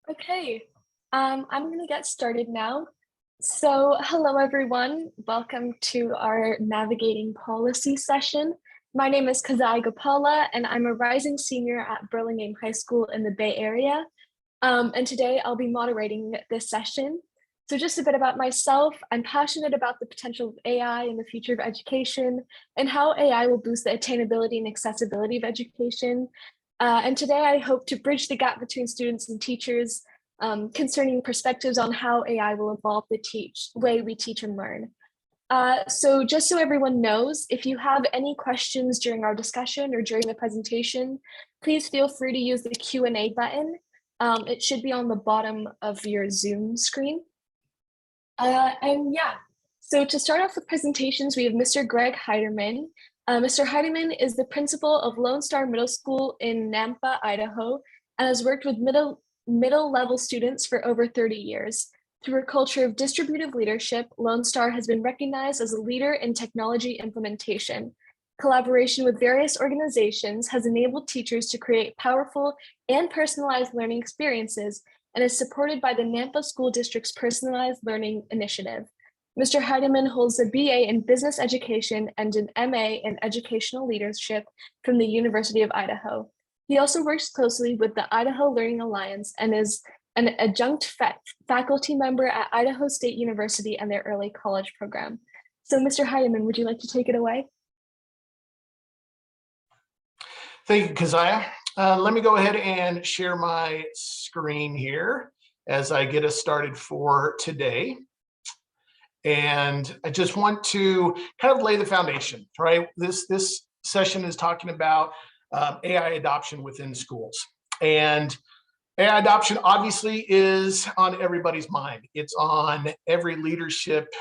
Okay, I'm going to get started now. So, hello everyone. Welcome to our Navigating Policy session. My name is Kazai Gopala, and I'm a rising senior at Burlingame High School in the Bay Area. And today I'll be moderating this session. So just a bit about myself. I'm passionate about the potential of AI in the future of education and how AI will boost the attainability and accessibility of education. And today I hope to bridge the gap between students and teachers concerning perspectives on how AI will evolve the way we teach and learn. So just so everyone knows, if you have any questions during our discussion or during the presentation, please feel free to use the Q&A button. It should be on the bottom of your Zoom screen. So to start off with presentations, we have Mr. Greg Heideman. Mr. Heideman is the principal of Lone Star Middle School in Nampa, Idaho, and has worked with middle-level students for over 30 years. Through a culture of distributive leadership, Lone Star has been recognized as a leader in technology implementation. Collaboration with various organizations has enabled teachers to create powerful and personalized learning experiences and is supported by the Nampa School District's Personalized Learning Initiative. Mr. Heideman holds a BA in Business Education and an MA in Educational Leadership from the University of Idaho. He also works closely with the Idaho Learning Alliance and is an adjunct faculty member at Idaho State University and their early college program. So Mr. Heideman, would you like to take it away? Thank you, Keziah. Let me go ahead and share my screen here as I get us started for today. And I just want to kind of lay the foundation, right? This session is talking about AI adoption within schools. And AI adoption obviously is on everybody's mind. It's on every leadership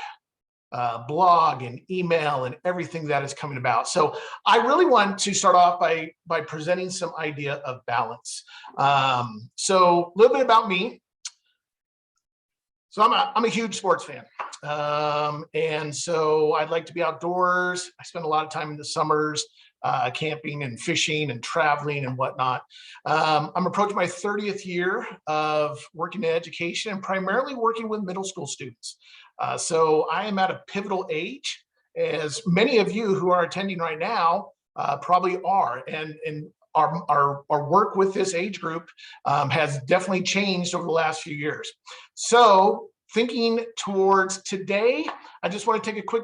blog and email and everything that is coming about. So I really want to start off by presenting some idea of balance. So a little bit about me. So I'm a huge sports fan. And so I'd like to be outdoors. I spend a lot of time in the summers camping and fishing and traveling and whatnot. I'm approaching my 30th year of working in education and primarily working with middle school students. So I am at a pivotal age, as many of you who are attending right now probably are. And our work with this age group has definitely changed over the last few years. So thinking towards today, I just want to take a quick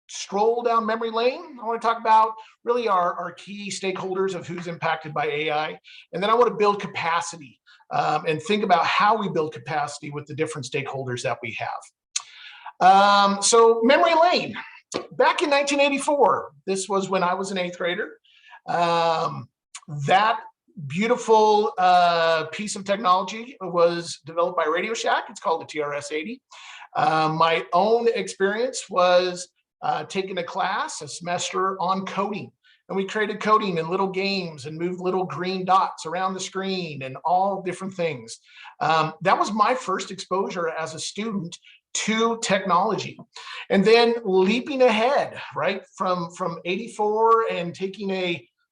stroll down memory lane. I want to talk about really our key stakeholders of who's impacted by AI. And then I want to build capacity and think about how we build capacity with the different stakeholders that we have. So memory lane, back in 1984, this was when I was an 8th grader. That beautiful piece of technology was developed by Radio Shack. It's called the TRS-80. My own experience was taking a semester on coding. And we created coding in little games and moved little green dots around the screen and all different things. That was my first exposure as a student to technology. And then leaping ahead, right, from 84 and taking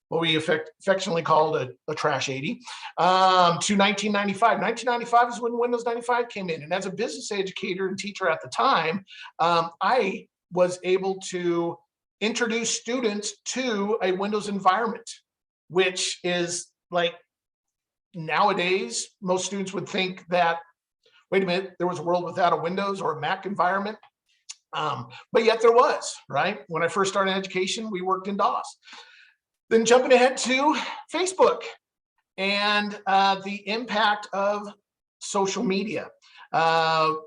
what we affectionately called a trash 80 to 1995. 1995 is when Windows 95 came in. And as a business educator and teacher at the time, I was able to introduce students to a Windows environment, which is like nowadays, most students would think that, wait a minute, there was a world without a Windows or a Mac environment. But yet there was, right? When I first started in education, we worked in DOS. Then jumping ahead to Facebook and the impact of social media.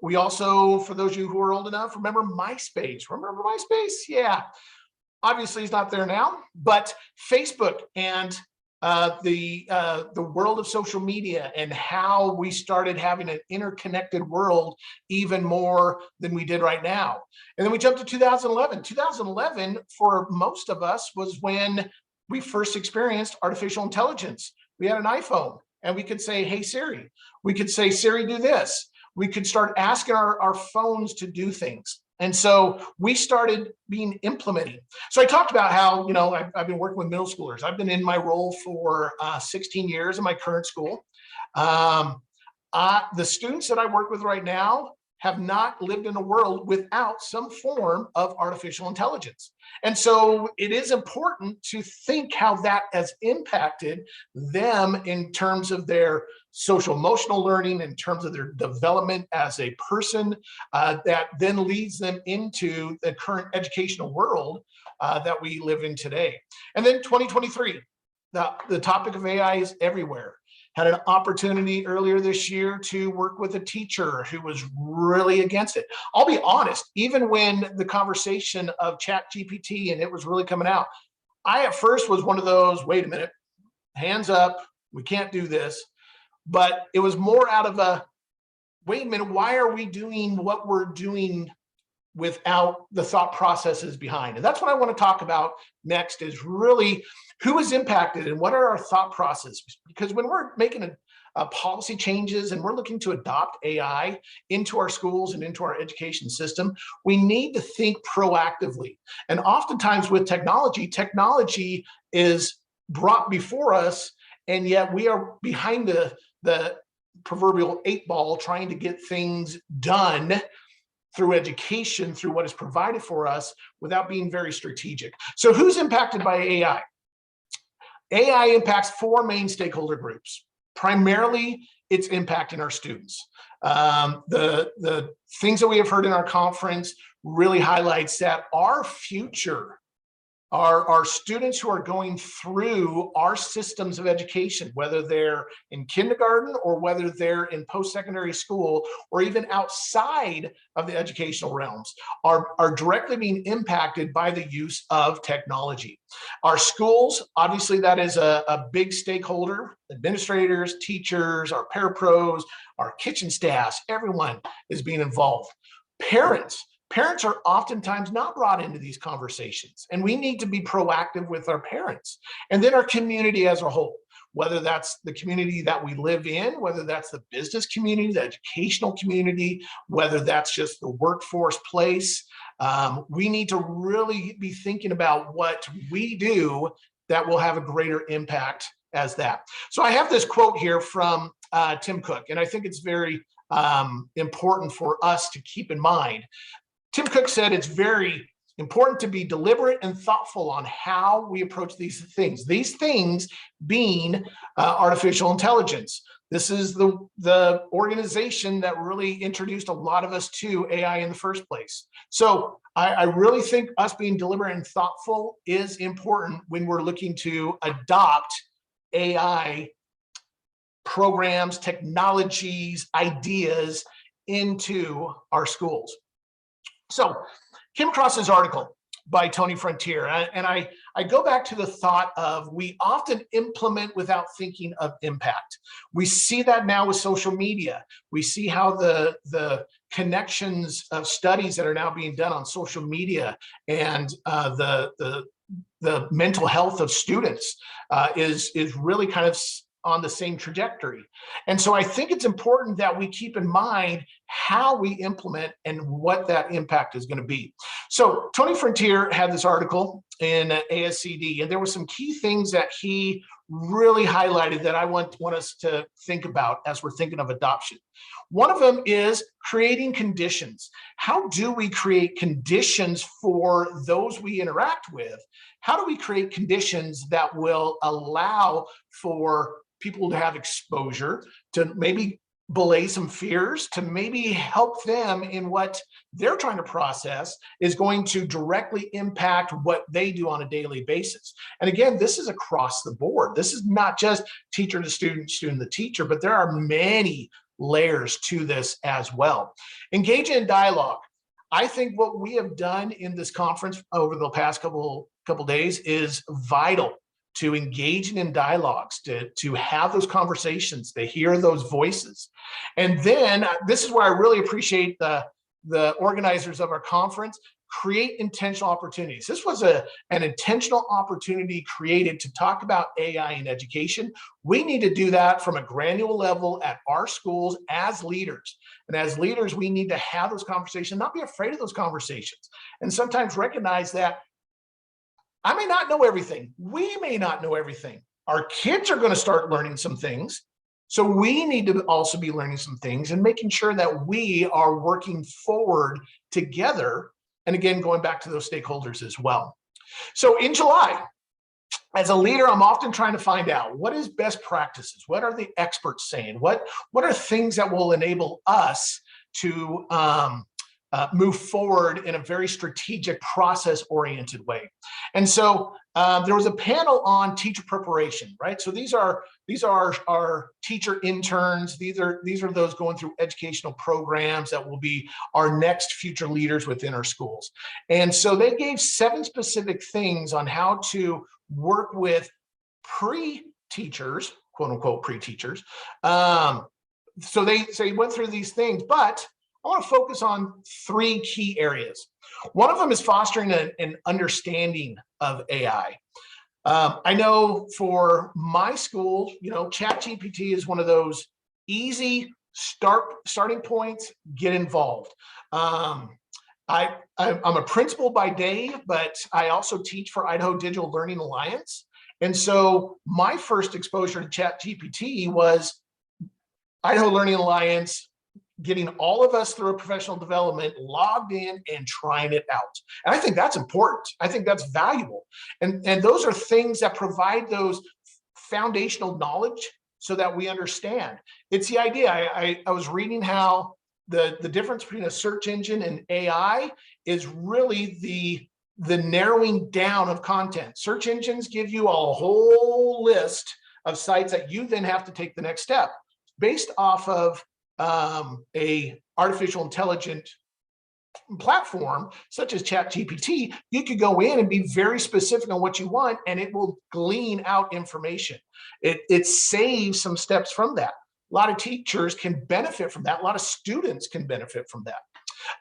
We also, for those of you who are old enough, remember MySpace. Remember MySpace? Yeah, obviously it's not there now, but Facebook and the world of social media and how we started having an interconnected world even more than we did right now. And then we jumped to 2011. 2011, for most of us, was when we first experienced artificial intelligence. We had an iPhone and we could say, hey, Siri. We could say, Siri, do this. We could start asking our phones to do things. And so we started being implementing. So I talked about how, you know, I've been working with middle schoolers. I've been in my role for 16 years in my current school. The students that I work with right now have not lived in a world without some form of artificial intelligence. And so it is important to think how that has impacted them in terms of their social emotional learning, in terms of their development as a person, that then leads them into the current educational world that we live in today. And then 2023, the topic of AI is everywhere. Had an opportunity earlier this year to work with a teacher who was really against it. I'll be honest, even when the conversation of ChatGPT and it was really coming out, I at first was one of those, wait a minute, hands up, we can't do this. But it was more out of a, wait a minute, why are we doing what we're doing without the thought processes behind? And that's what I want to talk about next, is really who is impacted and what are our thought processes? Because when we're making a policy changes and we're looking to adopt AI into our schools and into our education system, we need to think proactively. And oftentimes with technology, technology is brought before us, and yet we are behind the proverbial 8-ball trying to get things done through education, through what is provided for us, without being very strategic. So who's impacted by AI? AI impacts 4 main stakeholder groups. Primarily, it's impacting our students. The things that we have heard in our conference really highlights that our future, our students who are going through our systems of education, whether they're in kindergarten or whether they're in post-secondary school or even outside of the educational realms, are directly being impacted by the use of technology. Our schools, obviously that is a big stakeholder. Administrators, teachers, our parapros, our kitchen staffs, everyone is being involved. Parents are oftentimes not brought into these conversations, and we need to be proactive with our parents. And then our community as a whole, whether that's the community that we live in, whether that's the business community, the educational community, whether that's just the workforce place, we need to really be thinking about what we do that will have a greater impact as that. So I have this quote here from Tim Cook, and I think it's very important for us to keep in mind. Tim Cook said it's very important to be deliberate and thoughtful on how we approach these things being artificial intelligence. This is the organization that really introduced a lot of us to AI in the first place. So I really think us being deliberate and thoughtful is important when we're looking to adopt AI programs, technologies, ideas into our schools. So came across this article by Tony Frontier, and I go back to the thought of we often implement without thinking of impact. We see that now with social media. We see how the connections of studies that are now being done on social media and the mental health of students is really kind of on the same trajectory. And so I think it's important that we keep in mind how we implement and what that impact is going to be. So Tony Frontier had this article in ASCD, and there were some key things that he really highlighted that I want us to think about as we're thinking of adoption. One of them is creating conditions. How do we create conditions for those we interact with? How do we create conditions that will allow for people to have exposure, to maybe belay some fears, to maybe help them in what they're trying to process is going to directly impact what they do on a daily basis. And again, this is across the board. This is not just teacher to student, student to teacher, but there are many layers to this as well. Engaging in dialogue. I think what we have done in this conference over the past couple days is vital to engaging in dialogues, to have those conversations, to hear those voices. And then this is where I really appreciate the organizers of our conference, create intentional opportunities. This was an intentional opportunity created to talk about AI in education. We need to do that from a granular level at our schools as leaders. And as leaders, we need to have those conversations, not be afraid of those conversations, and sometimes recognize that I may not know everything. We may not know everything. Our kids are going to start learning some things. So we need to also be learning some things and making sure that we are working forward together. And again, going back to those stakeholders as well. So in July, as a leader, I'm often trying to find out what is best practices. What are the experts saying? What are things that will enable us to move forward in a very strategic, process-oriented way? And so there was a panel on teacher preparation, right? So these are our teacher interns. These are those going through educational programs that will be our next future leaders within our schools. And so they gave 7 specific things on how to work with pre-teachers, quote unquote pre-teachers. So they went through these things, but I want to focus on 3 key areas. One of them is fostering an understanding of AI. I know for my school, ChatGPT is one of those easy starting points. Get involved. I'm a principal by day, but I also teach for Idaho Digital Learning Alliance. And so my first exposure to ChatGPT was Idaho Learning Alliance, getting all of us through a professional development, logged in and trying it out. And I think that's important. I think that's valuable. And those are things that provide those foundational knowledge so that we understand. It's the idea. I was reading how the difference between a search engine and AI is really the narrowing down of content. Search engines give you a whole list of sites that you then have to take the next step based off of a artificial intelligent platform such as ChatGPT. You could go in and be very specific on what you want, and it will glean out information. It saves some steps from that. A lot of teachers can benefit from that. A lot of students can benefit from that.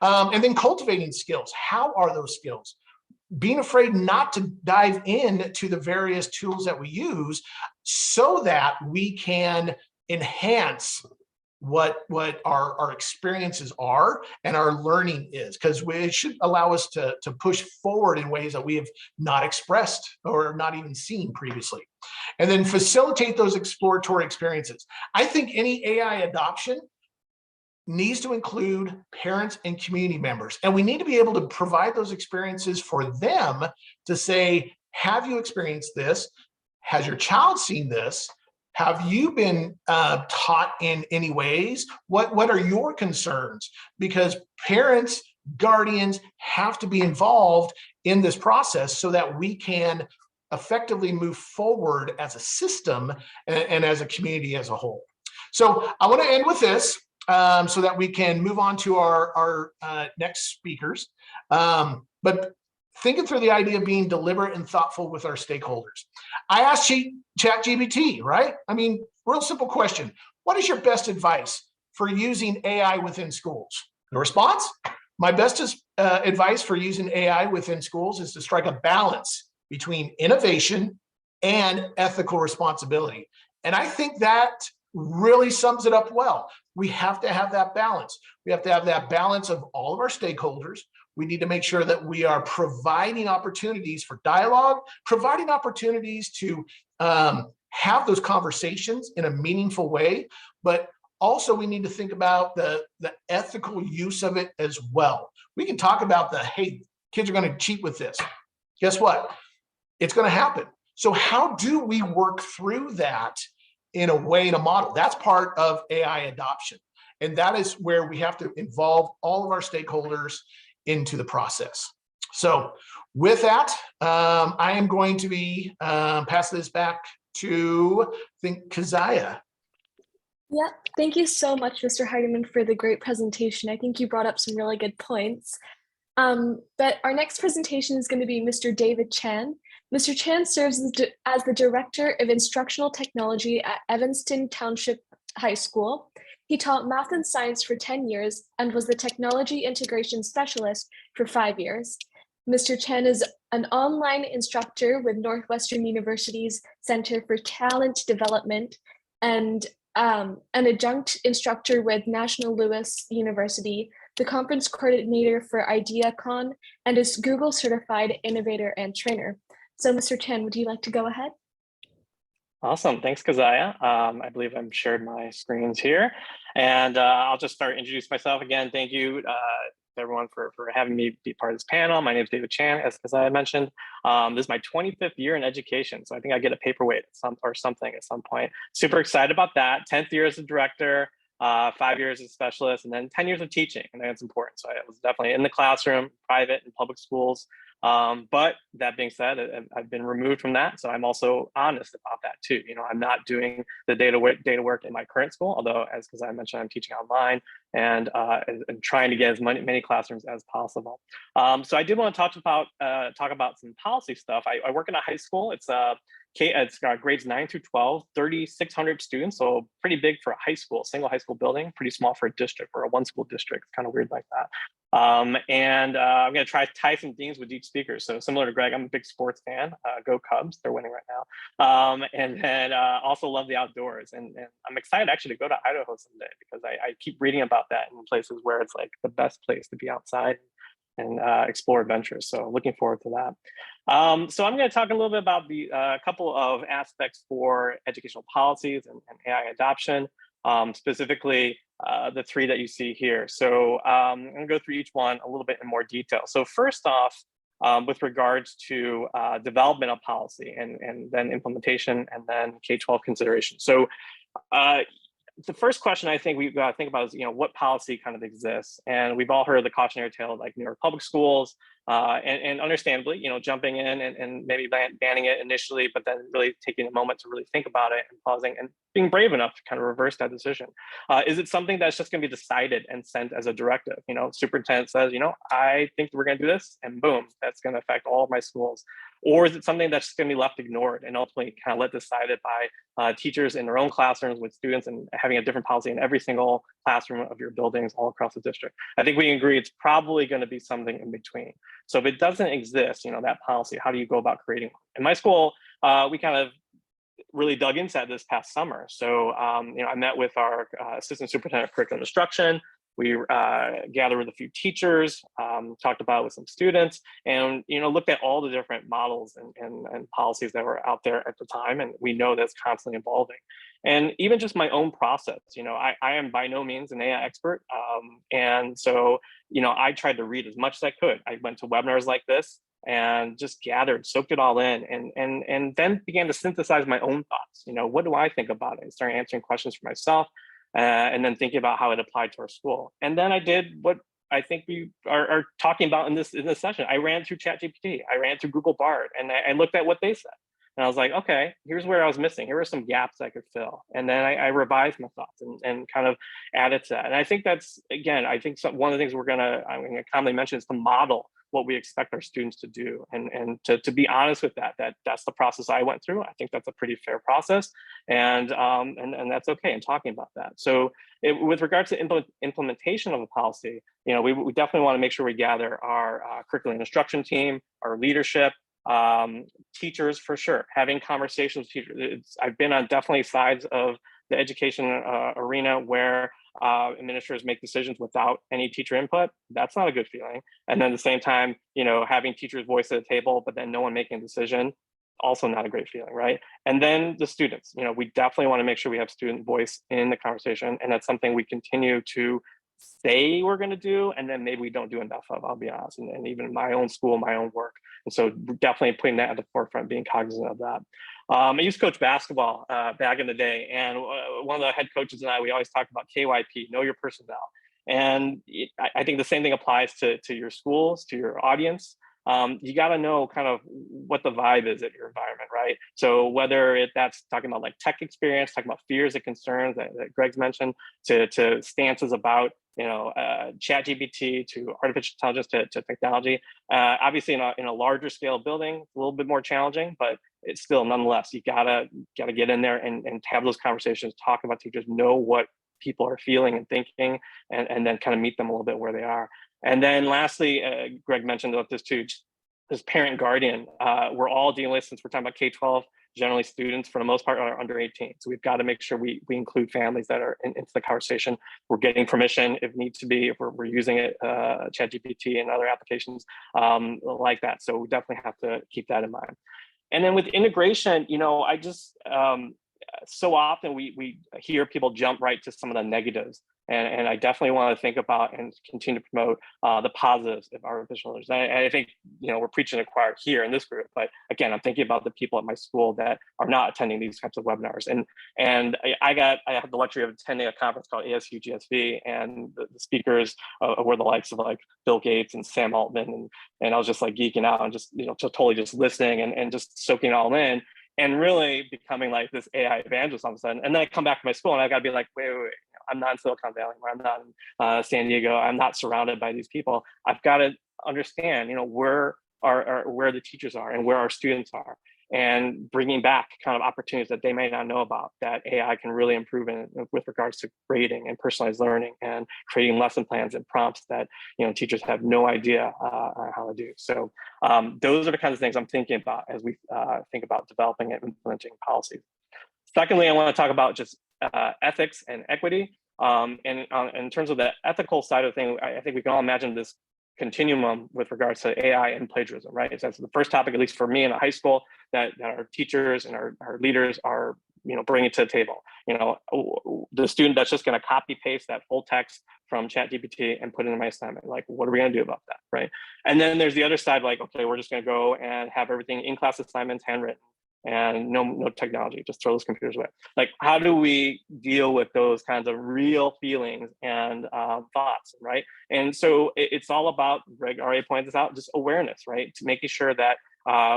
And then cultivating skills. How are those skills? Being afraid not to dive into the various tools that we use so that we can enhance what our experiences are and our learning is, because it should allow us to push forward in ways that we have not expressed or not even seen previously. And then facilitate those exploratory experiences. I think any AI adoption needs to include parents and community members, and we need to be able to provide those experiences for them to say, have you experienced this? Has your child seen this? Have you been taught in any ways? What are your concerns? Because parents, guardians have to be involved in this process so that we can effectively move forward as a system and as a community as a whole. So I want to end with this so that we can move on to our next speakers. But thinking through the idea of being deliberate and thoughtful with our stakeholders. I asked ChatGPT, right? I mean, real simple question. What is your best advice for using AI within schools? The response? My best advice for using AI within schools is to strike a balance between innovation and ethical responsibility. And I think that really sums it up well. We have to have that balance. We have to have that balance of all of our stakeholders. We need to make sure that we are providing opportunities for dialogue, providing opportunities to have those conversations in a meaningful way, but also we need to think about the ethical use of it as well. We can talk about hey, kids are going to cheat with this. Guess what? It's going to happen. So how do we work through that in a way, in a model? That's part of AI adoption. And that is where we have to involve all of our stakeholders into the process. So with that, I am going to be pass this back to, I think, Keziah. Yeah, thank you so much, Mr. Heideman, for the great presentation. I think you brought up some really good points. But our next presentation is going to be Mr. David Chan. Mr. Chan serves as the Director of Instructional Technology at Evanston Township High School. He taught math and science for 10 years and was the Technology Integration Specialist for 5 years. Mr. Chan is an online instructor with Northwestern University's Center for Talent Development and an adjunct instructor with National Louis University, the conference coordinator for IdeaCon, and is Google certified innovator and trainer. So Mr. Chan, would you like to go ahead? Awesome. Thanks, Keziah. I believe I'm shared my screens here. And I'll just start introduce myself again. Thank you to everyone for having me be part of this panel. My name is David Chan, as I mentioned. This is my 25th year in education. So I think I get a paperweight something at some point. Super excited about that. 10th year as a director, 5 years as a specialist, and then 10 years of teaching. And that's important. So I was definitely in the classroom, private and public schools. But that being said, I've been removed from that. So I'm also honest about that too. I'm not doing the data work in my current school, although as I mentioned, I'm teaching online and trying to get as many classrooms as possible. So I did want to talk about some policy stuff. I work in a high school. It's got grades 9 through 12, 3,600 students. So pretty big for a high school, single high school building, pretty small for a district or a one school district, kind of weird like that. I'm going to try to tie some themes with each speaker. So similar to Greg, I'm a big sports fan. Go Cubs, they're winning right now. And then also love the outdoors. And I'm excited actually to go to Idaho someday because I keep reading about that in places where it's like the best place to be outside and explore adventures. So looking forward to that. So I'm going to talk a little bit about the couple of aspects for educational policies and AI adoption. Specifically the three that you see here. So I'm going to go through each one a little bit in more detail. So first off, with regards to development of policy and then implementation and then K-12 consideration. So the first question I think we've got to think about is, what policy kind of exists? And we've all heard the cautionary tale of like New York public schools, and understandably, jumping in and maybe banning it initially, but then really taking a moment to really think about it and pausing and being brave enough to kind of reverse that decision. Is it something that's just going to be decided and sent as a directive? Superintendent says, I think we're going to do this, and boom, that's going to affect all of my schools. Or is it something that's just going to be left ignored and ultimately kind of decided by teachers in their own classrooms with students and having a different policy in every single classroom of your buildings all across the district? I think we agree it's probably going to be something in between. So if it doesn't exist, that policy, how do you go about creating one? In my school, we kind of really dug into that this past summer. So, I met with our assistant superintendent of curriculum instruction. We gathered with a few teachers, talked about it with some students, and looked at all the different models and policies that were out there at the time. And we know that's constantly evolving. And even just my own process, I am by no means an AI expert. And so, I tried to read as much as I could. I went to webinars like this and just gathered, soaked it all in, and then began to synthesize my own thoughts. What do I think about it? I started answering questions for myself. And then thinking about how it applied to our school. And then I did what I think we are talking about in this session. I ran through ChatGPT, I ran through Google Bard, and I looked at what they said. And I was like, okay, here's where I was missing. Here are some gaps I could fill. And then I revised my thoughts and kind of added to that. And I think that's, again, one of the things I'm going to commonly mention is to model what we expect our students to do. And to be honest with that's the process I went through. I think that's a pretty fair process. And that's okay in talking about that. So with regards to implementation of a policy, we definitely want to make sure we gather our curriculum instruction team, our leadership, teachers for sure, having conversations with teachers. I've been on definitely sides of the education arena where administrators make decisions without any teacher input. That's not a good feeling. And then at the same time, having teachers' voice at the table, but then no one making a decision, also not a great feeling, right? And then the students, we definitely want to make sure we have student voice in the conversation. And that's something we continue to say we're going to do, and then maybe we don't do enough of, I'll be honest. And even in my own school, my own work. And so definitely putting that at the forefront, being cognizant of that. I used to coach basketball back in the day, and one of the head coaches and I, we always talk about KYP, know your personnel. And I think the same thing applies to your schools, to your audience. You got to know kind of what the vibe is at your environment, right? So whether that's talking about like tech experience, talking about fears and concerns that Greg's mentioned, to stances about ChatGPT, to artificial intelligence, to technology. Obviously, in a larger scale building, it's a little bit more challenging, but it's still nonetheless you gotta get in there and have those conversations, talk about teachers, know what people are feeling and thinking, and then kind of meet them a little bit where they are. And then lastly, Greg mentioned about this too, this parent guardian. We're all dealing with, since we're talking about K-12, generally students for the most part are under 18. So we've got to make sure we include families that are into the conversation. We're getting permission if needs to be, if we're using it, ChatGPT and other applications like that. So we definitely have to keep that in mind. And then with integration, I just, so often we hear people jump right to some of the negatives. And I definitely want to think about and continue to promote the positives of artificial intelligence. And I think, we're preaching to the choir here in this group, but again, I'm thinking about the people at my school that are not attending these types of webinars. And I had the luxury of attending a conference called ASU GSV, and the speakers were the likes of like Bill Gates and Sam Altman. And I was just like geeking out and just, totally just listening and just soaking it all in. And really becoming like this AI evangelist all of a sudden. And then I come back to my school and I got to be like, wait. I'm not in Silicon Valley, I'm not in San Diego. I'm not surrounded by these people. I've got to understand, where the teachers are and where our students are, and bringing back kind of opportunities that they may not know about that AI can really improve in with regards to grading and personalized learning and creating lesson plans and prompts that teachers have no idea how to do. So those are the kinds of things I'm thinking about as we think about developing and implementing policies. Secondly, I want to talk about just ethics and equity. And in terms of the ethical side of the thing, I think we can all imagine this continuum with regards to AI and plagiarism, right? So that's the first topic, at least for me in a high school, that our teachers and our leaders are, bringing to the table. The student that's just going to copy paste that full text from ChatGPT and put it in my assignment. Like, what are we going to do about that, right? And then there's the other side, like, okay, we're just going to go and have everything in class assignments handwritten. And no technology, just throw those computers away. Like, how do we deal with those kinds of real feelings and thoughts, right? And so it's all about, Greg already pointed this out, just awareness, right? To making sure that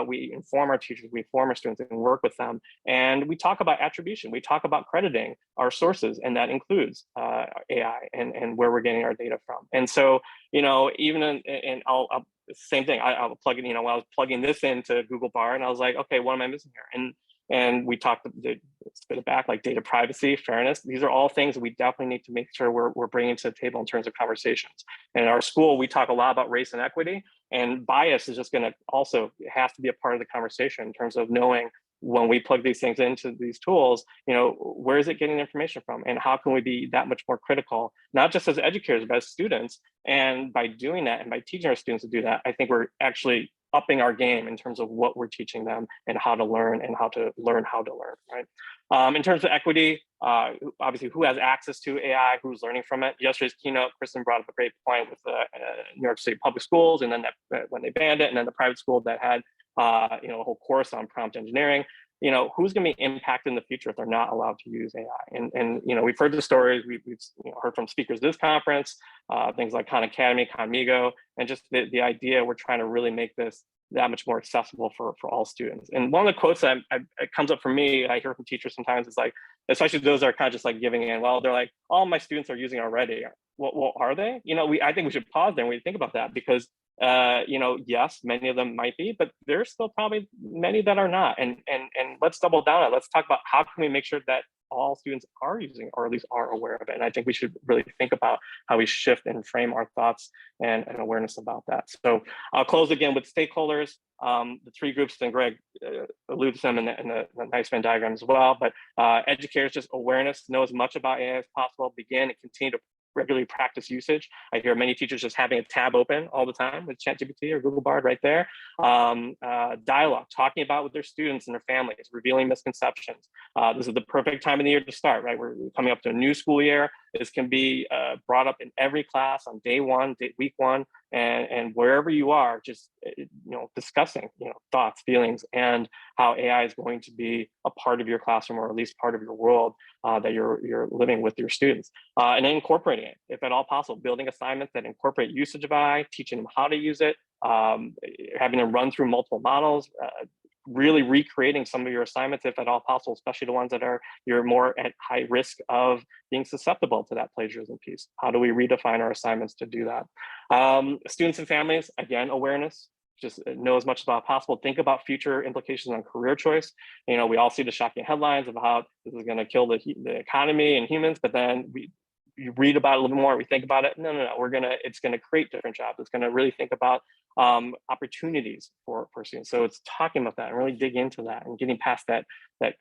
we inform our teachers, we inform our students and work with them. And we talk about attribution, we talk about crediting our sources, and that includes AI and where we're getting our data from. And so, even and I'll same thing. I'll plug in, while I was plugging this into Google Bar, and I was like, okay, what am I missing here? And we talked, spit it back, like data privacy, fairness. These are all things that we definitely need to make sure we're bringing to the table in terms of conversations. And in our school, we talk a lot about race and equity, and bias is just going to also, it has to be a part of the conversation in terms of knowing when we plug these things into these tools, where is it getting information from, and how can we be that much more critical, not just as educators, but as students. And by doing that and by teaching our students to do that, I think we're actually upping our game in terms of what we're teaching them and how to learn and how to learn, right? In terms of equity, obviously, who has access to AI, who's learning from it? Yesterday's keynote, Kristen brought up a great point with the New York State public schools, and then when they banned it, and then the private school that had a whole course on prompt engineering. Who's going to be impacted in the future if they're not allowed to use AI? And we've heard the stories, we've heard from speakers this conference, things like Khan Academy, Conmigo, and just the idea we're trying to really make this that much more accessible for all students. And one of the quotes that it comes up for me, I hear from teachers sometimes, is like, especially those that are kind of just like giving in, well, they're like, all my students are using already. Well, are they? I think we should pause there when we think about that, because yes, many of them might be, but there's still probably many that are not. And let's double down on it. Let's talk about how can we make sure that all students are using, or at least are aware of it. And I think we should really think about how we shift and frame our thoughts and awareness about that. So I'll close again with stakeholders, the three groups, and Greg alluded to them in the nice Venn diagram as well. But educators, just awareness, know as much about AI as possible, begin and continue to regularly practice usage. I hear many teachers just having a tab open all the time with ChatGPT or Google Bard right there. Dialogue, talking about with their students and their families, revealing misconceptions. This is the perfect time of the year to start, right? We're coming up to a new school year. This can be brought up in every class on day one, week one, and wherever you are, just discussing thoughts, feelings, and how AI is going to be a part of your classroom, or at least part of your world that you're living with your students, and then incorporating it if at all possible, building assignments that incorporate usage of AI, teaching them how to use it, having them run through multiple models, really recreating some of your assignments if at all possible, especially the ones that you're more at high risk of being susceptible to that plagiarism piece. How do we redefine our assignments to do that? Students and families, again, awareness. Just know as much as possible. Think about future implications on career choice. We all see the shocking headlines of how this is going to kill the economy and humans, but then you read about it a little more, we think about it. No, it's going to create different jobs. It's going to really think about opportunities for students. So it's talking about that and really dig into that and getting past that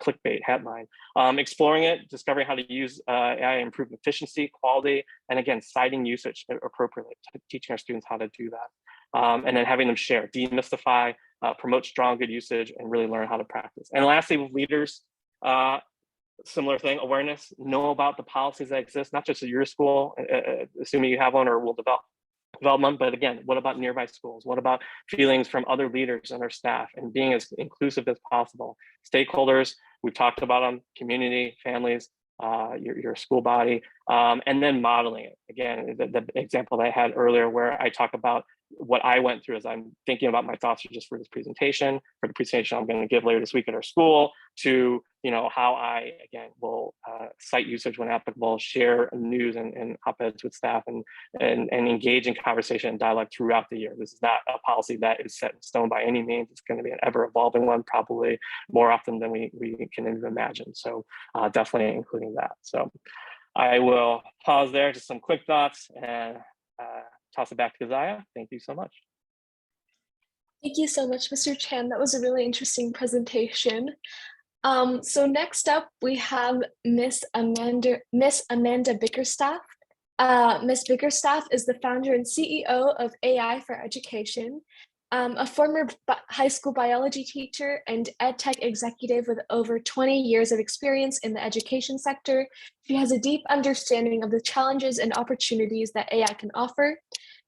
clickbait headline. Exploring it, discovering how to use AI, improve efficiency, quality, and again, citing usage appropriately, teaching our students how to do that. and then having them share, demystify, promote strong, good usage, and really learn how to practice. And lastly, with leaders, similar thing, awareness, know about the policies that exist, not just at your school, assuming you have one or will development, but again, what about nearby schools? What about feelings from other leaders and their staff, and being as inclusive as possible? Stakeholders, we've talked about them, community, families, your school body, and then modeling it. Again, the example that I had earlier where I talk about what I went through as I'm thinking about my thoughts just for this presentation, for the presentation I'm going to give later this week at our school, to how I, again, will cite usage when applicable, share news and op-eds with staff, and engage in conversation and dialogue throughout the year. This is not a policy that is set in stone by any means. It's going to be an ever-evolving one, probably more often than we can even imagine. So definitely including that. So I will pause there, just some quick thoughts, and toss it back to Keziah. Thank you so much. Thank you so much, Mr. Chan. That was a really interesting presentation. So next up, we have Miss Amanda Bickerstaff. Ms. Bickerstaff is the founder and CEO of AI for Education, a former high school biology teacher and EdTech executive with over 20 years of experience in the education sector. She has a deep understanding of the challenges and opportunities that AI can offer.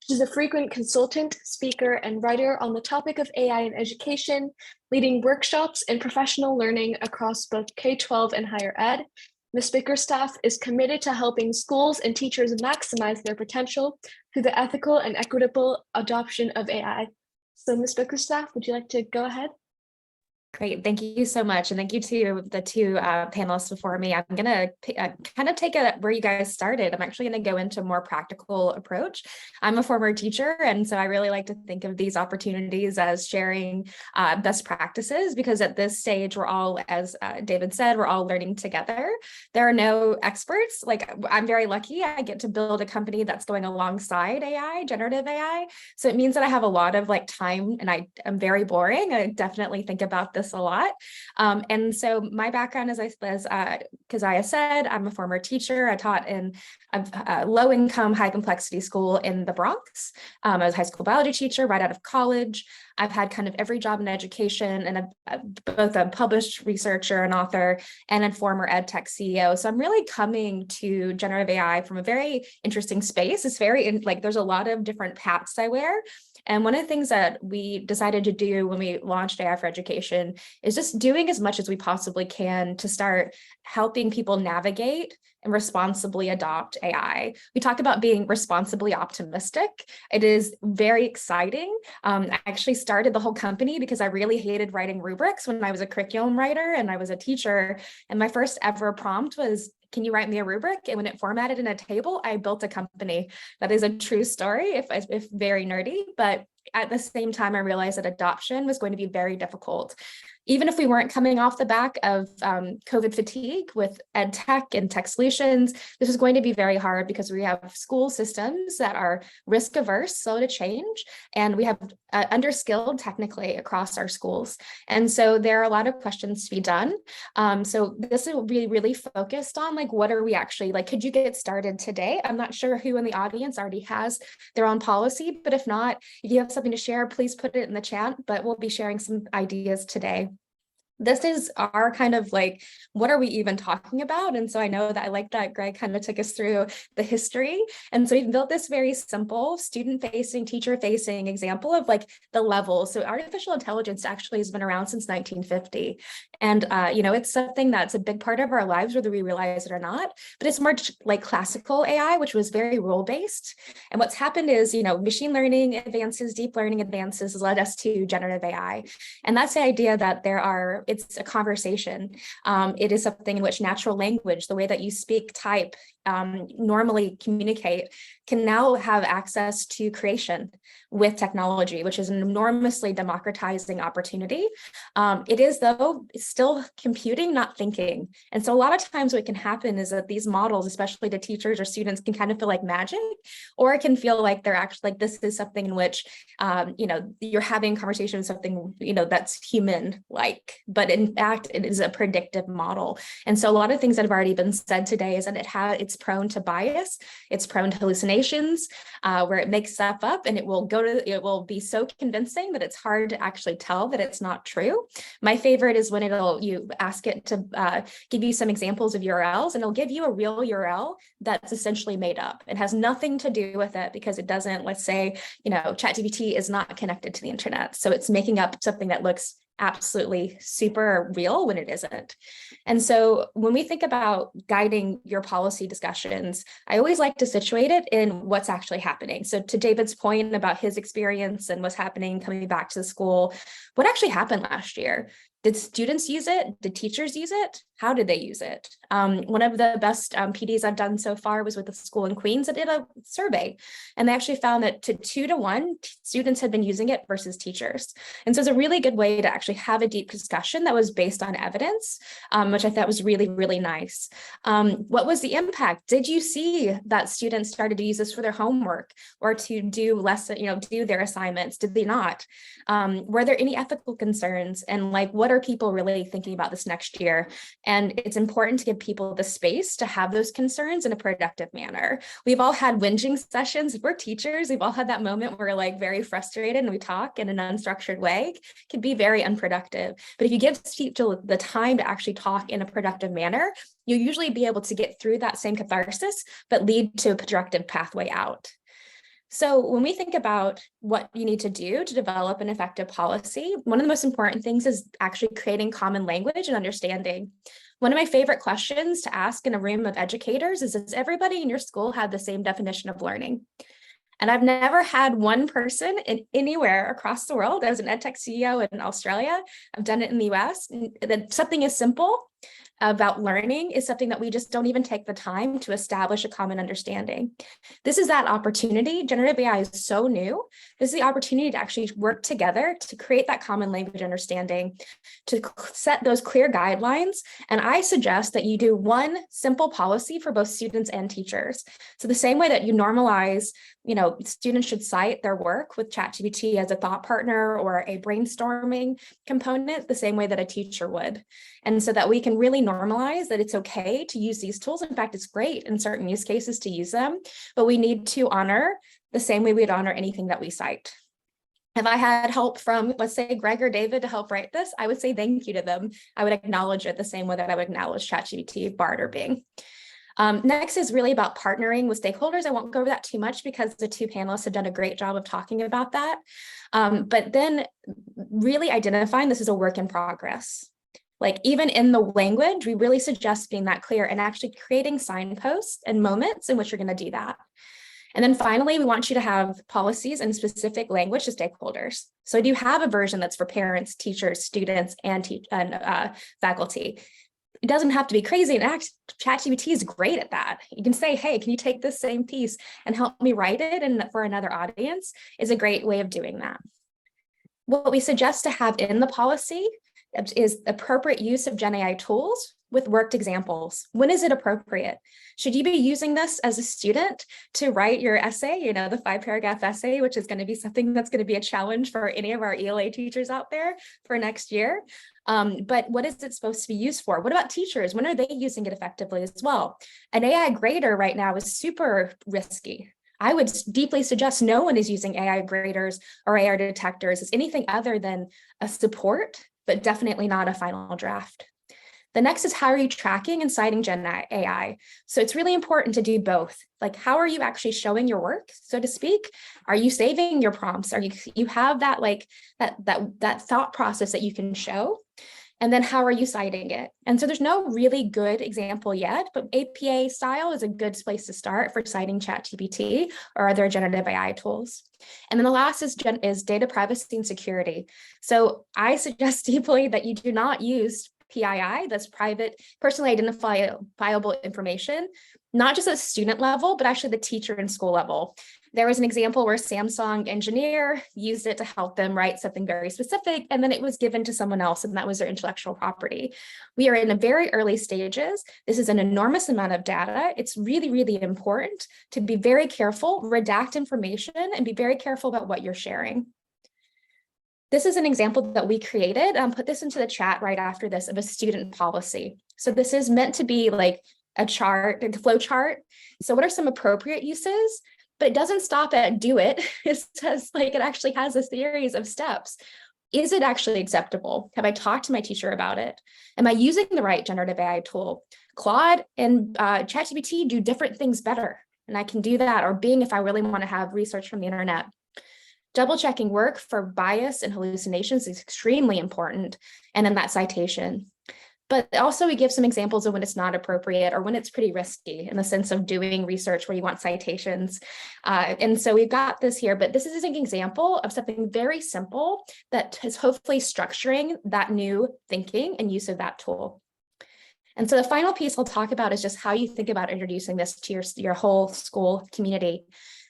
She's a frequent consultant, speaker, and writer on the topic of AI in education, leading workshops and professional learning across both K12 and higher ed. Ms. Bickerstaff is committed to helping schools and teachers maximize their potential through the ethical and equitable adoption of AI. So Ms. Bickerstaff, would you like to go ahead? Great, thank you so much. And thank you to the two panelists before me. I'm gonna kind of take it where you guys started. I'm actually gonna go into a more practical approach. I'm a former teacher, and so I really like to think of these opportunities as sharing best practices, because at this stage, we're all, as David said, we're all learning together. There are no experts. Like, I'm very lucky, I get to build a company that's going alongside AI, generative AI. So it means that I have a lot of time, and I am very boring. I definitely think about this a lot. And so my background, as Keziah said, I'm a former teacher. I taught in a low-income, high-complexity school in the Bronx. I was a high school biology teacher right out of college. I've had kind of every job in education, and both a published researcher and author and a former EdTech CEO. So I'm really coming to generative AI from a very interesting space. It's very, there's a lot of different hats I wear. And one of the things that we decided to do when we launched AI for Education is just doing as much as we possibly can to start helping people navigate and responsibly adopt AI. We talk about being responsibly optimistic. It is very exciting. I actually started the whole company because I really hated writing rubrics when I was a curriculum writer and I was a teacher. And my first ever prompt was, can you write me a rubric? And when it formatted in a table, I built a company. That is a true story, if very nerdy, but at the same time, I realized that adoption was going to be very difficult. Even if we weren't coming off the back of COVID fatigue with ed tech and tech solutions, this is going to be very hard because we have school systems that are risk averse, slow to change, and we have underskilled technically across our schools. And so there are a lot of questions to be done. So this will be really focused on what are we actually, could you get started today? I'm not sure who in the audience already has their own policy, but if not, if you have something to share, please put it in the chat, but we'll be sharing some ideas today. This is our kind of what are we even talking about? And so I know that I like that Greg kind of took us through the history. And so we've built this very simple student-facing, teacher-facing example of the level. So artificial intelligence actually has been around since 1950. And, it's something that's a big part of our lives, whether we realize it or not, but it's more like classical AI, which was very rule-based. And what's happened is, machine learning advances, deep learning advances led us to generative AI. And that's the idea that it's a conversation. It is something in which natural language, the way that you speak, type, normally communicate, can now have access to creation with technology, which is an enormously democratizing opportunity. It is, though, still computing, not thinking. And so a lot of times what can happen is that these models, especially to teachers or students, can kind of feel like magic, or it can feel like they're actually this is something in which, you're having a conversation with something, that's human-like, but in fact, it is a predictive model. And so a lot of things that have already been said today is that it's it's prone to bias, it's prone to hallucinations, where it makes stuff up and it will be so convincing that it's hard to actually tell that it's not true. My favorite is when you ask it to give you some examples of URLs, and it'll give you a real URL that's essentially made up. It has nothing to do with it because it doesn't, let's say, ChatGPT is not connected to the internet. So it's making up something that looks absolutely super real when it isn't. And so when we think about guiding your policy discussions, I always like to situate it in what's actually happening. So to David's point about his experience and what's happening coming back to the school, what actually happened last year? Did students use it? Did teachers use it? How did they use it? One of the best PDs I've done so far was with a school in Queens that did a survey, and they actually found that 2 to 1 students had been using it versus teachers. And so it's a really good way to actually have a deep discussion that was based on evidence, which I thought was really, really nice. What was the impact? Did you see that students started to use this for their homework or to do do their assignments? Did they not? Were there any ethical concerns? And what are people really thinking about this next year? And it's important to give people the space to have those concerns in a productive manner. We've all had whinging sessions. We're teachers. We've all had that moment where we're very frustrated and we talk in an unstructured way. It can be very unproductive. But if you give people the time to actually talk in a productive manner, you'll usually be able to get through that same catharsis, but lead to a productive pathway out. So when we think about what you need to do to develop an effective policy, one of the most important things is actually creating common language and understanding. One of my favorite questions to ask in a room of educators is, does everybody in your school have the same definition of learning? And I've never had one person anywhere across the world. I was an EdTech CEO in Australia. I've done it in the US. That something as simple about learning is something that we just don't even take the time to establish a common understanding. This is that opportunity. Generative AI is so new. This is the opportunity to actually work together to create that common language understanding, to set those clear guidelines. And I suggest that you do one simple policy for both students and teachers. So the same way that you normalize, students should cite their work with ChatGPT as a thought partner or a brainstorming component, the same way that a teacher would. And so that we can really normalize that it's okay to use these tools. In fact, it's great in certain use cases to use them, but we need to honor the same way we'd honor anything that we cite. If I had help from, let's say, Greg or David to help write this, I would say thank you to them. I would acknowledge it the same way that I would acknowledge ChatGPT, Bard, or Bing. Next is really about partnering with stakeholders. I won't go over that too much because the 2 panelists have done a great job of talking about that. But then really identifying this as a work in progress. Even in the language, we really suggest being that clear and actually creating signposts and moments in which you're going to do that. And then finally, we want you to have policies and specific language to stakeholders. So do you have a version that's for parents, teachers, students, and faculty? It doesn't have to be crazy. And ChatGPT is great at that. You can say, hey, can you take this same piece and help me write it? And for another audience is a great way of doing that. What we suggest to have in the policy is appropriate use of Gen AI tools with worked examples. When is it appropriate? Should you be using this as a student to write your essay, the 5-paragraph essay, which is going to be something that's going to be a challenge for any of our ELA teachers out there for next year? But what is it supposed to be used for? What about teachers? When are they using it effectively as well? An AI grader right now is super risky. I would deeply suggest no one is using AI graders or AI detectors as anything other than a support, but definitely not a final draft. The next is, how are you tracking and citing Gen AI? So it's really important to do both. How are you actually showing your work, so to speak? Are you saving your prompts? Are you have that that thought process that you can show? And then how are you citing it? And so there's no really good example yet, but APA style is a good place to start for citing ChatGPT or other generative AI tools. And then the last is data privacy and security. So I suggest deeply that you do not use PII, that's private, personally identifiable information, not just at student level, but actually the teacher and school level. There was an example where a Samsung engineer used it to help them write something very specific, and then it was given to someone else, and that was their intellectual property. We are in a very early stages. This is an enormous amount of data. It's really, really important to be very careful, redact information, and be very careful about what you're sharing. This is an example that we created. Put this into the chat right after this of a student policy. So this is meant to be a chart, a flow chart. So what are some appropriate uses? But it doesn't stop at do it. It says like it actually has a series of steps. Is it actually acceptable? Have I talked to my teacher about it? Am I using the right generative AI tool? Claude and ChatGPT do different things better, and I can do that, or Bing if I really want to have research from the internet. Double checking work for bias and hallucinations is extremely important, and then that citation. But also we give some examples of when it's not appropriate or when it's pretty risky in the sense of doing research where you want citations. And so we've got this here, but this is an example of something very simple that is hopefully structuring that new thinking and use of that tool. And so the final piece I'll talk about is just how you think about introducing this to your whole school community.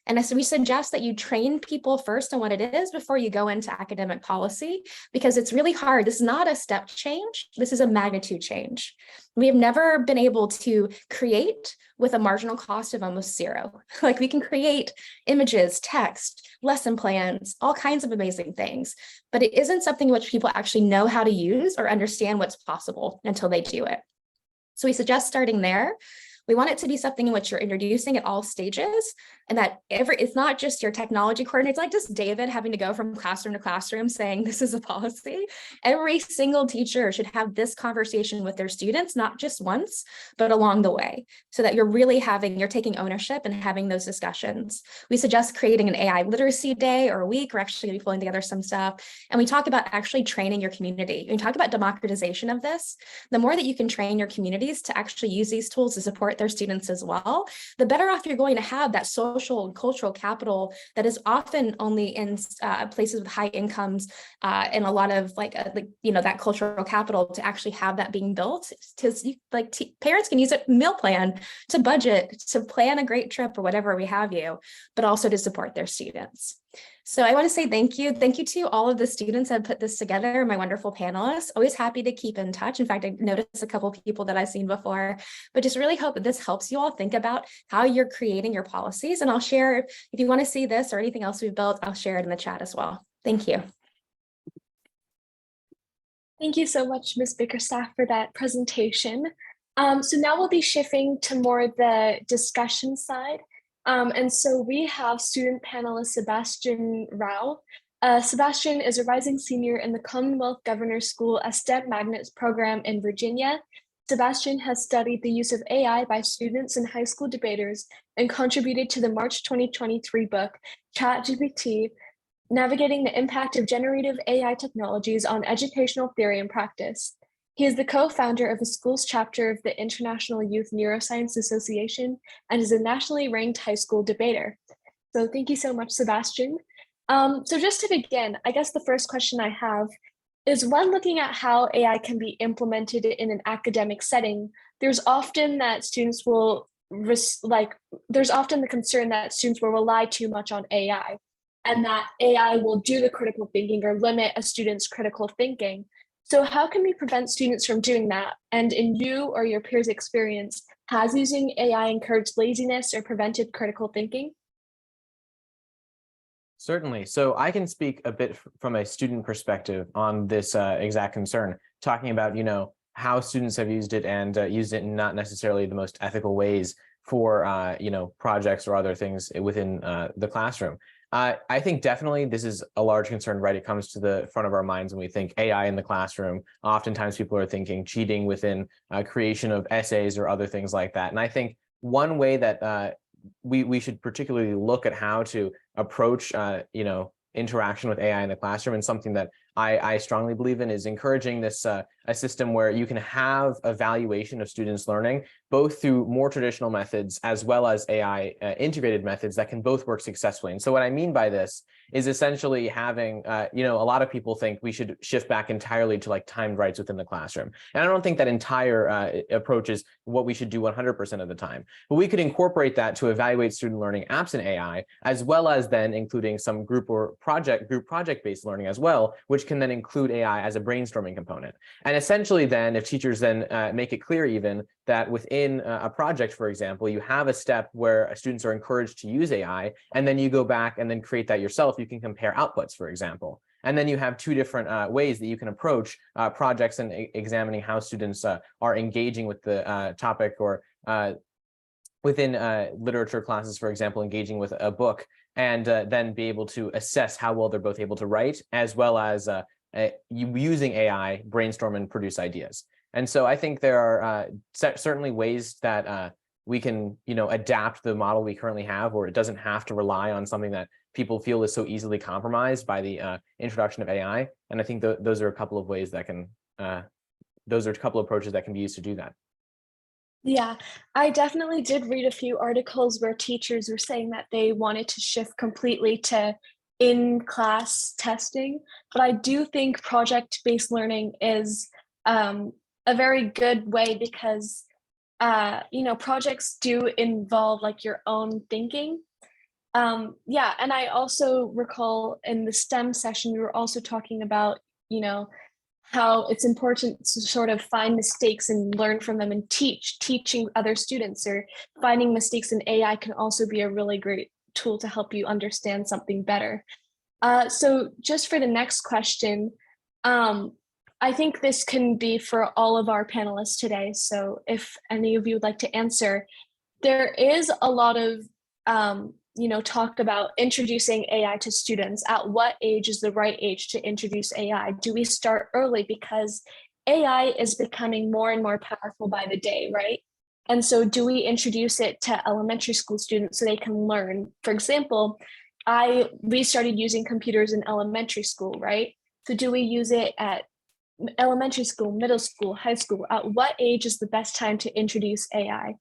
And so we suggest that you train people first on what it is before you go into academic policy, because it's really hard. This is not a step change. This is a magnitude change. We have never been able to create with a marginal cost of almost zero. Like we can create images, text, lesson plans, all kinds of amazing things, but it isn't something which people actually know how to use or understand what's possible until they do it. So we suggest starting there. We want it to be something in which you're introducing at all stages, and that it's not just your technology coordinator. It's like just David having to go from classroom to classroom saying this is a policy. Every single teacher should have this conversation with their students, not just once, but along the way, so that you're taking ownership and having those discussions. We suggest creating an AI literacy day or a week. We're actually going to be pulling together some stuff. And we talk about actually training your community. When we talk about democratization of this, the more that you can train your communities to actually use these tools to support their students as well, the better off you're going to have that social and cultural capital that is often only in places with high incomes and a lot of that cultural capital to actually have that being built, because parents can use a meal plan to budget, to plan a great trip or whatever we have you, but also to support their students. So I want to say thank you. Thank you to all of the students that put this together, my wonderful panelists. Always happy to keep in touch. In fact, I noticed a couple of people that I've seen before, but just really hope that this helps you all think about how you're creating your policies. And I'll share, if you want to see this or anything else we've built, I'll share it in the chat as well. Thank you. Thank you so much, Ms. Bickerstaff, for that presentation. So now we'll be shifting to more the discussion side. And so we have student panelist Sebastian Rao. Sebastian is a rising senior in the Commonwealth Governor's School a STEM Magnets program in Virginia. Sebastian has studied the use of AI by students and high school debaters and contributed to the March 2023 book, ChatGPT, Navigating the Impact of Generative AI Technologies on Educational Theory and Practice. He is the co-founder of the school's chapter of the International Youth Neuroscience Association and is a nationally ranked high school debater. So thank you so much, Sebastian. So just to begin, I guess the first question I have is, when looking at how AI can be implemented in an academic setting, there's often the concern that students will rely too much on AI and that AI will do the critical thinking or limit a student's critical thinking. So how can we prevent students from doing that? And in you or your peers' experience, has using AI encouraged laziness or prevented critical thinking? Certainly. So I can speak a bit from a student perspective on this exact concern, talking about, how students have used it and used it in not necessarily the most ethical ways for, projects or other things within the classroom. I think definitely this is a large concern, right? It comes to the front of our minds when we think AI in the classroom. Oftentimes people are thinking cheating within creation of essays or other things like that. And I think one way that we should particularly look at how to approach, interaction with AI in the classroom, and something that I strongly believe in is encouraging this a system where you can have evaluation of students' learning, both through more traditional methods as well as AI integrated methods that can both work successfully. And so what I mean by this is essentially having, a lot of people think we should shift back entirely to timed writes within the classroom. And I don't think that entire approach is what we should do 100% of the time, but we could incorporate that to evaluate student learning absent AI, as well as then including some group project-based learning as well, which can then include AI as a brainstorming component. And essentially then, if teachers then make it clear even that within a project, for example, you have a step where students are encouraged to use AI, and then you go back and then create that yourself, you can compare outputs, for example. And then you have two different ways that you can approach projects and examining how students are engaging with the topic or within literature classes, for example, engaging with a book, and then be able to assess how well they're both able to write, as well as using AI, brainstorm and produce ideas. And so I think there are certainly ways that we can, adapt the model we currently have, where it doesn't have to rely on something that people feel is so easily compromised by the introduction of AI. And I think those are a couple of ways that can, those are a couple of approaches that can be used to do that. Yeah, I definitely did read a few articles where teachers were saying that they wanted to shift completely to in-class testing, but I do think project-based learning is a very good way because projects do involve like your own thinking. Yeah, and I also recall in the STEM session we were also talking about how it's important to sort of find mistakes and learn from them and teaching other students, or finding mistakes in AI can also be a really great tool to help you understand something better. So just for the next question, I think this can be for all of our panelists today. So if any of you would like to answer, there is a lot of talk about introducing AI to students. At what age is the right age to introduce AI? Do we start early? Because AI is becoming more and more powerful by the day, right? And so do we introduce it to elementary school students so they can learn? For example, we started using computers in elementary school, right? So do we use it at elementary school, middle school, high school? At what age is the best time to introduce AI?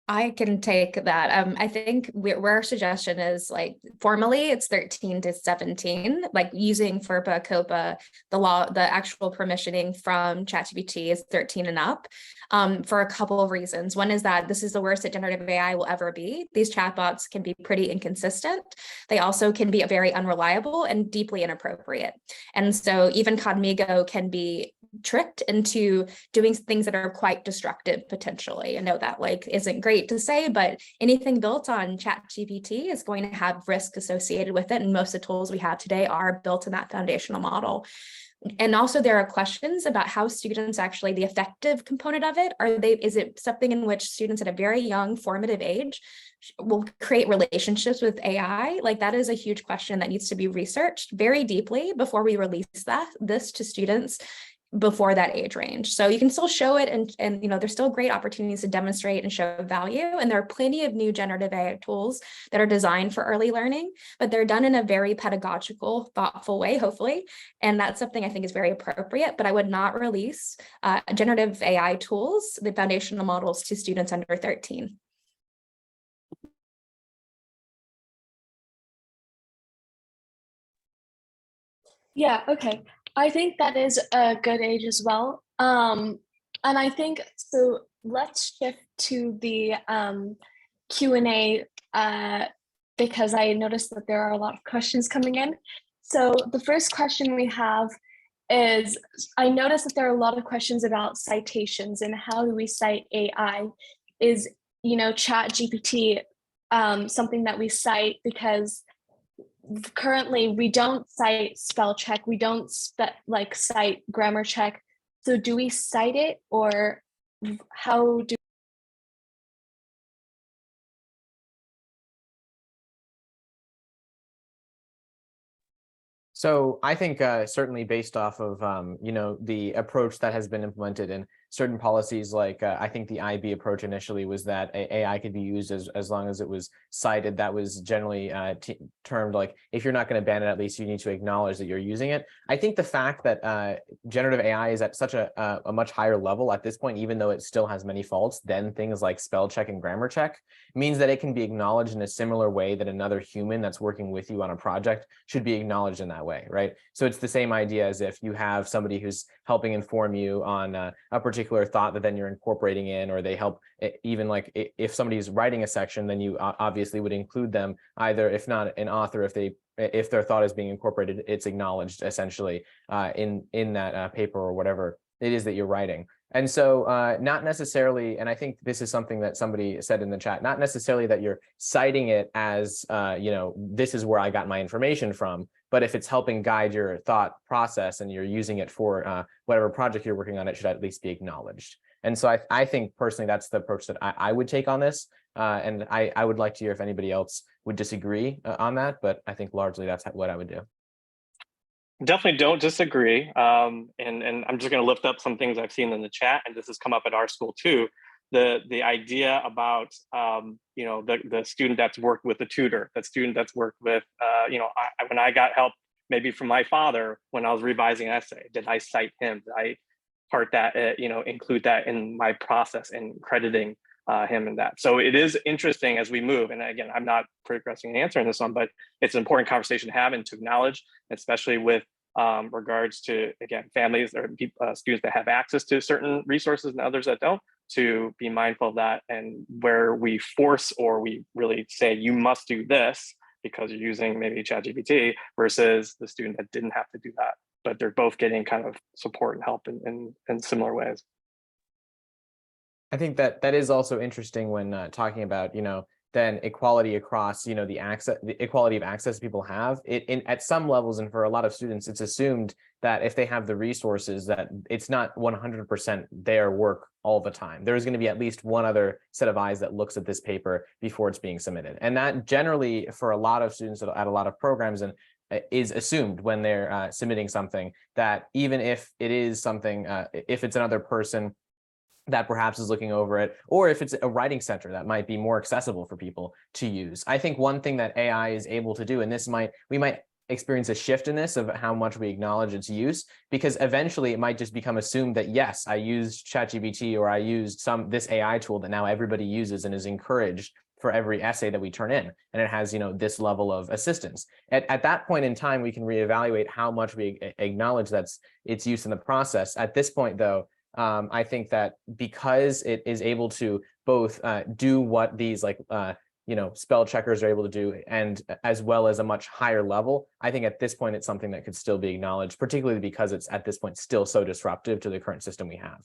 I can take that. I think where our suggestion is, like, formally it's 13 to 17, like using FERPA, COPA, the actual permissioning from ChatGPT is 13 and up, for a couple of reasons. One is that this is the worst that generative AI will ever be. These chatbots can be pretty inconsistent. They also can be very unreliable and deeply inappropriate. And so even Cognigo can be tricked into doing things that are quite destructive potentially. I know that isn't great to say, but anything built on ChatGPT is going to have risk associated with it. And most of the tools we have today are built in that foundational model. And also there are questions about how students actually, the effective component of it, is it something in which students at a very young formative age will create relationships with AI? Like, that is a huge question that needs to be researched very deeply before we release this to students before that age range. So you can still show it, and there's still great opportunities to demonstrate and show value. And there are plenty of new generative AI tools that are designed for early learning, but they're done in a very pedagogical, thoughtful way, hopefully. And that's something I think is very appropriate, but I would not release generative AI tools, the foundational models, to students under 13. Yeah, okay. I think that is a good age as well. And I think, so let's shift to the Q&A because I noticed that there are a lot of questions coming in. So the first question we have is, I noticed that there are a lot of questions about citations and how do we cite AI? Is, ChatGPT something that we cite? Because currently we don't cite spell check, we don't cite grammar check. So do we cite it, or how do? So I think certainly based off of the approach that has been implemented in certain policies, like I think the IB approach initially was that AI could be used as long as it was cited. That was generally termed like, if you're not going to ban it, at least you need to acknowledge that you're using it. I think the fact that generative AI is at such a much higher level at this point, even though it still has many faults than things like spell check and grammar check, means that it can be acknowledged in a similar way that another human that's working with you on a project should be acknowledged in that way, right? So it's the same idea as if you have somebody who's helping inform you on a particular thought that then you're incorporating in, or they help, even like if somebody's writing a section, then you obviously would include them, either if not an author, if their thought is being incorporated, it's acknowledged essentially in that paper or whatever it is that you're writing. And so not necessarily, and I think this is something that somebody said in the chat, not necessarily that you're citing it as, this is where I got my information from, but if it's helping guide your thought process and you're using it for whatever project you're working on, it should at least be acknowledged. And so I think personally, that's the approach that I would take on this. And I would like to hear if anybody else would disagree on that, but I think largely that's what I would do. Definitely don't disagree. And I'm just going to lift up some things I've seen in the chat, and this has come up at our school too. The idea about the student that's worked with a tutor, that student that's worked with when I got help maybe from my father when I was revising an essay, did I cite him? Did I part that include that in my process and crediting him in that? So it is interesting as we move. And again, I'm not progressing an answer in this one, but it's an important conversation to have and to acknowledge, especially with regards to, again, families or students that have access to certain resources and others that don't, to be mindful of that, and where we force or we really say you must do this because you're using maybe ChatGPT versus the student that didn't have to do that, but they're both getting kind of support and help in similar ways. I think that is also interesting when talking about, then equality across, the equality of access people have. At some levels, and for a lot of students, it's assumed that if they have the resources, that it's not 100% their work all the time. There's going to be at least one other set of eyes that looks at this paper before it's being submitted. And that generally, for a lot of students at a lot of programs, and is assumed when they're submitting something, that even if it is something, if it's another person that perhaps is looking over it, or if it's a writing center that might be more accessible for people to use. I think one thing that AI is able to do, and we might experience a shift in this of how much we acknowledge its use, because eventually it might just become assumed that, yes, I used ChatGPT or I used this AI tool that now everybody uses and is encouraged for every essay that we turn in, and it has this level of assistance. At that point in time, we can reevaluate how much we acknowledge its use in the process. At this point, though, I think that because it is able to both do what these spell checkers are able to do, and as well as a much higher level, I think at this point it's something that could still be acknowledged, particularly because it's at this point still so disruptive to the current system we have.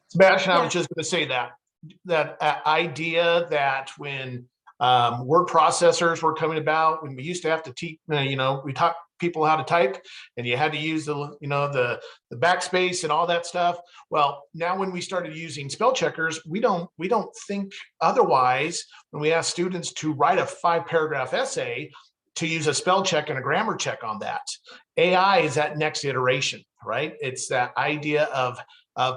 Sebastian, I was just going to say that idea that when word processors were coming about, when we used to have to teach, we taught people how to type, and you had to use the backspace and all that stuff. Well, now when we started using spell checkers, we don't think otherwise when we ask students to write a 5-paragraph essay to use a spell check and a grammar check on that. AI is that next iteration, right? It's that idea of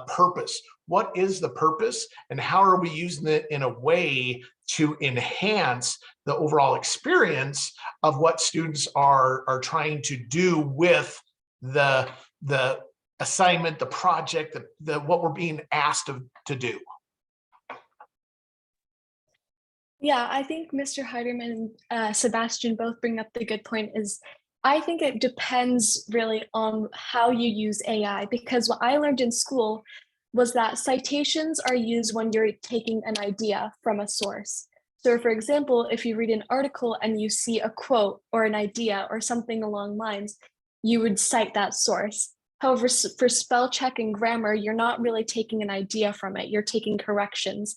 purpose. What is the purpose, and how are we using it in a way to enhance the overall experience of what students are trying to do with the assignment, the project, what we're being asked to do? Yeah, I think Mr. Heideman and Sebastian both bring up the good point. Is I think it depends really on how you use AI, because what I learned in school was that citations are used when you're taking an idea from a source. So for example, if you read an article and you see a quote or an idea or something along lines, you would cite that source. However, for spell check and grammar, you're not really taking an idea from it, you're taking corrections.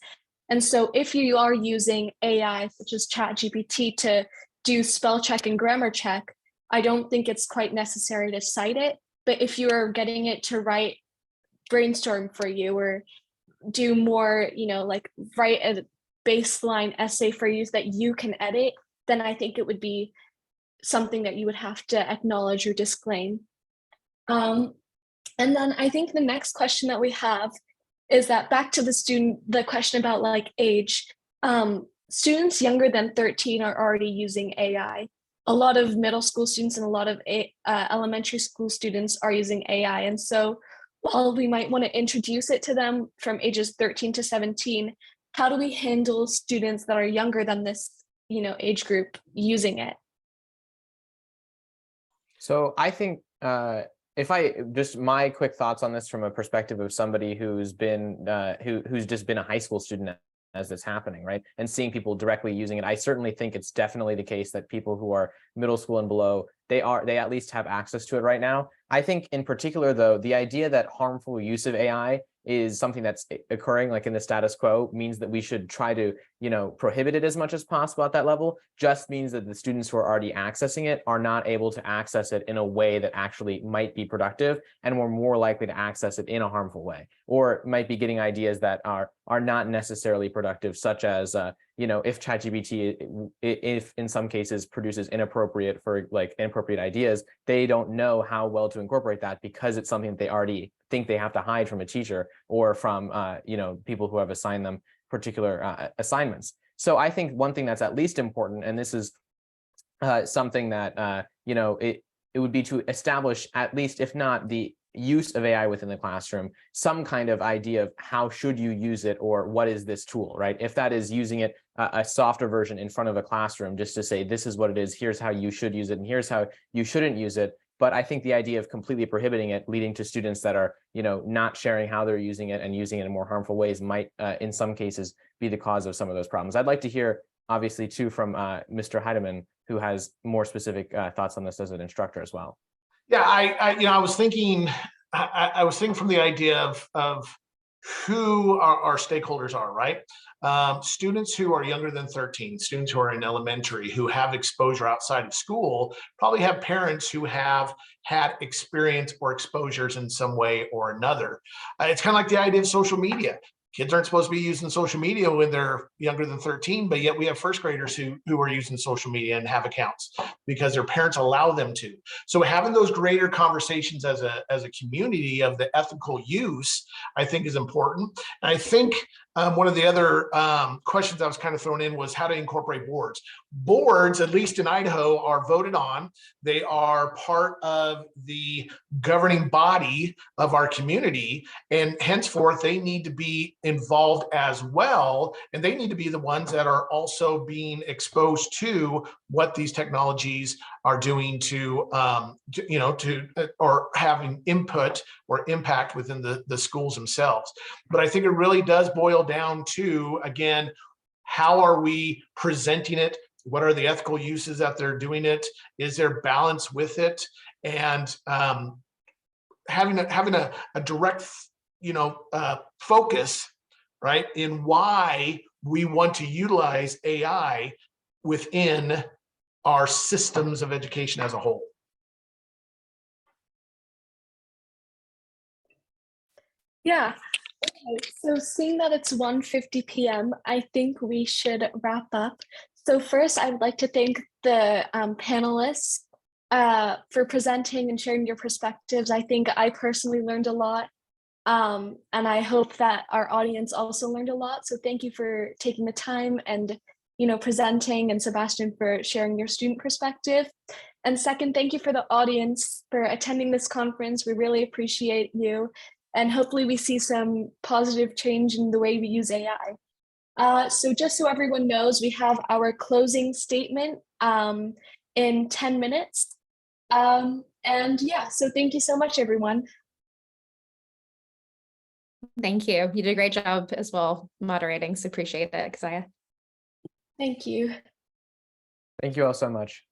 And so if you are using AI, such as ChatGPT, to do spell check and grammar check, I don't think it's quite necessary to cite it. But if you are getting it to brainstorm for you, or do more, like write a baseline essay for you that you can edit, then I think it would be something that you would have to acknowledge or disclaim. And then I think the next question that we have is that back to the question about age, students younger than 13 are already using AI. A lot of middle school students and a lot of elementary school students are using AI. And so while we might want to introduce it to them from ages 13 to 17, how do we handle students that are younger than this, age group using it? So I think my quick thoughts on this from a perspective of somebody who's just been a high school student as it's happening, right? And seeing people directly using it, I certainly think it's definitely the case that people who are middle school and below, they at least have access to it right now. I think in particular, though, the idea that harmful use of AI is something that's occurring like in the status quo means that we should try to, prohibit it as much as possible at that level, just means that the students who are already accessing it are not able to access it in a way that actually might be productive, and we're more likely to access it in a harmful way, or might be getting ideas that are not necessarily productive, such as, if ChatGPT, if in some cases produces inappropriate ideas, they don't know how well to incorporate that because it's something that they already think they have to hide from a teacher or from, people who have assigned them particular assignments. So I think one thing that's at least important, and this is something that, it would be to establish, at least if not the use of AI within the classroom, some kind of idea of how should you use it, or what is this tool, right? If that is using it, a softer version in front of a classroom, just to say, this is what it is, here's how you should use it, and here's how you shouldn't use it. But I think the idea of completely prohibiting it, leading to students that are, not sharing how they're using it and using it in more harmful ways, might, in some cases, be the cause of some of those problems. I'd like to hear, obviously, too, from Mr. Heideman, who has more specific thoughts on this as an instructor as well. Yeah, I was thinking from the idea of who our stakeholders are, right? Students who are younger than 13, students who are in elementary, who have exposure outside of school, probably have parents who have had experience or exposures in some way or another. It's kind of like the idea of social media. Kids aren't supposed to be using social media when they're younger than 13, but yet we have first graders who are using social media and have accounts because their parents allow them to. So having those greater conversations as a community of the ethical use, I think, is important. And I think one of the other questions I was kind of thrown in was how to incorporate boards. Boards, at least in Idaho, are voted on. They are part of the governing body of our community, and henceforth they need to be involved as well, and they need to be the ones that are also being exposed to what these technologies are doing to or having input or impact within the schools themselves. But I think it really does boil down to, again, how are we presenting it? What are the ethical uses that they're doing it? Is there balance with it? And having a direct, focus, right, in why we want to utilize AI within our systems of education as a whole. Yeah. Okay. So seeing that it's 1:50 p.m., I think we should wrap up. So first, I'd like to thank the panelists for presenting and sharing your perspectives. I think I personally learned a lot. And I hope that our audience also learned a lot. So thank you for taking the time and, presenting, and Sebastian for sharing your student perspective. And second, thank you for the audience for attending this conference. We really appreciate you. And hopefully we see some positive change in the way we use AI. So just so everyone knows, we have our closing statement in 10 minutes. And yeah, so thank you so much, everyone. Thank you. You did a great job as well moderating, so appreciate it, Keziah. Thank you. Thank you all so much.